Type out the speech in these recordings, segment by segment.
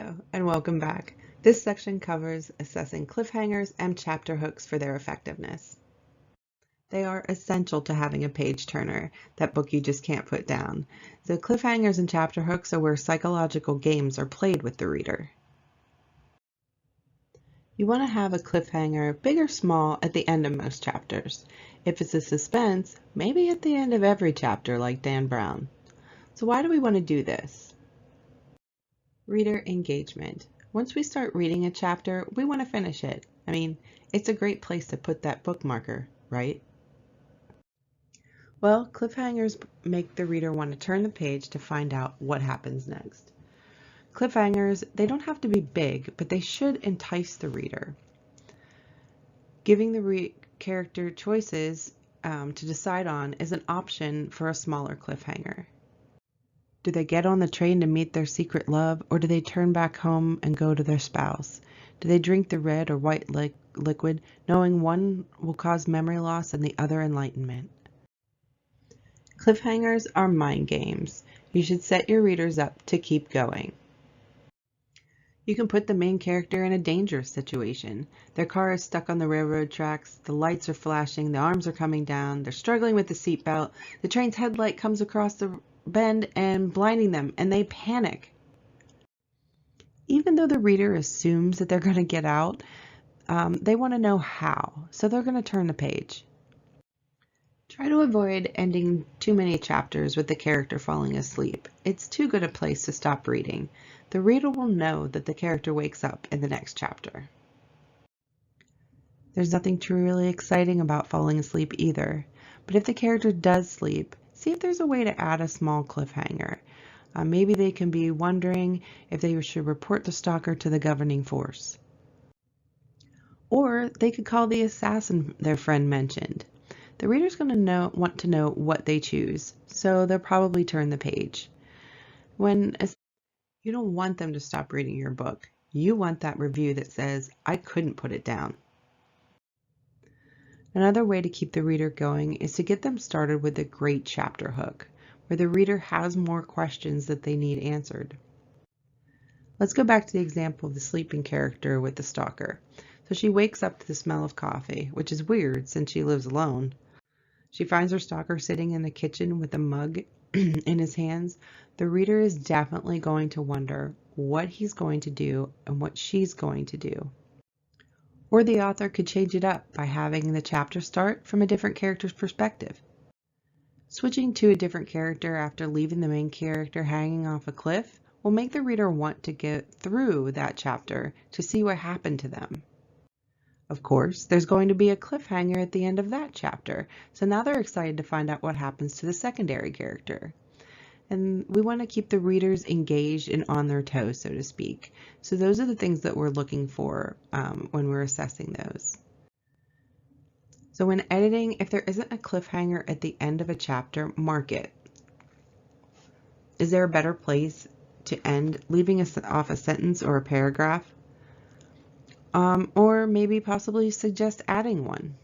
Hello, and welcome back. This section covers assessing cliffhangers and chapter hooks for their effectiveness. They are essential to having a page turner, that book you just can't put down. So cliffhangers and chapter hooks are where psychological games are played with the reader. You want to have a cliffhanger, big or small, at the end of most chapters. If it's a suspense, maybe at the end of every chapter like Dan Brown. So why do we want to do this? Reader engagement. Once we start reading a chapter, we want to finish it. I mean, it's a great place to put that bookmarker, right? Well, cliffhangers make the reader want to turn the page to find out what happens next. Cliffhangers, they don't have to be big, but they should entice the reader. Giving the character choices to decide on is an option for a smaller cliffhanger. Do they get on the train to meet their secret love, or do they turn back home and go to their spouse? Do they drink the red or white liquid, knowing one will cause memory loss and the other enlightenment? Cliffhangers are mind games. You should set your readers up to keep going. You can put the main character in a dangerous situation. Their car is stuck on the railroad tracks, the lights are flashing, the arms are coming down, they're struggling with the seatbelt, the train's headlight comes across the bend and blinding them, and they panic. Even though the reader assumes that they're going to get out, they want to know how, so they're going to turn the page. Try to avoid ending too many chapters with the character falling asleep. It's too good a place to stop reading. The reader will know that the character wakes up in the next chapter. There's nothing truly exciting about falling asleep either, but if the character does sleep, see if there's a way to add a small cliffhanger. Maybe they can be wondering if they should report the stalker to the governing force. Or they could call the assassin their friend mentioned. The reader's going to want to know what they choose, so they'll probably turn the page. You don't want them to stop reading your book. You want that review that says, "I couldn't put it down." Another way to keep the reader going is to get them started with a great chapter hook, where the reader has more questions that they need answered. Let's go back to the example of the sleeping character with the stalker. So she wakes up to the smell of coffee, which is weird since she lives alone. She finds her stalker sitting in the kitchen with a mug in his hands. The reader is definitely going to wonder what he's going to do and what she's going to do. Or the author could change it up by having the chapter start from a different character's perspective. Switching to a different character after leaving the main character hanging off a cliff will make the reader want to get through that chapter to see what happened to them. Of course, there's going to be a cliffhanger at the end of that chapter, so now they're excited to find out what happens to the secondary character. And we want to keep the readers engaged and on their toes, so to speak. So those are the things that we're looking for when we're assessing those. So when editing, if there isn't a cliffhanger at the end of a chapter, mark it. Is there a better place to end, leaving off a sentence or a paragraph? Or maybe possibly suggest adding one.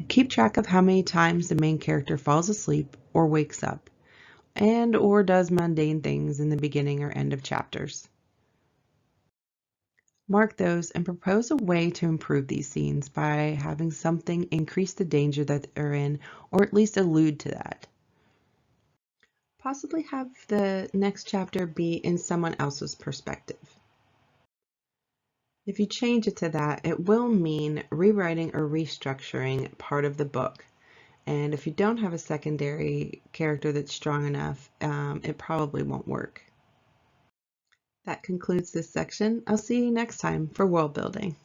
Keep track of how many times the main character falls asleep or wakes up, and or does mundane things in the beginning or end of chapters. Mark those and propose a way to improve these scenes by having something increase the danger that they're in, or at least allude to that. Possibly have the next chapter be in someone else's perspective. If you change it to that, it will mean rewriting or restructuring part of the book. And if you don't have a secondary character that's strong enough, it probably won't work. That concludes this section. I'll see you next time for world building.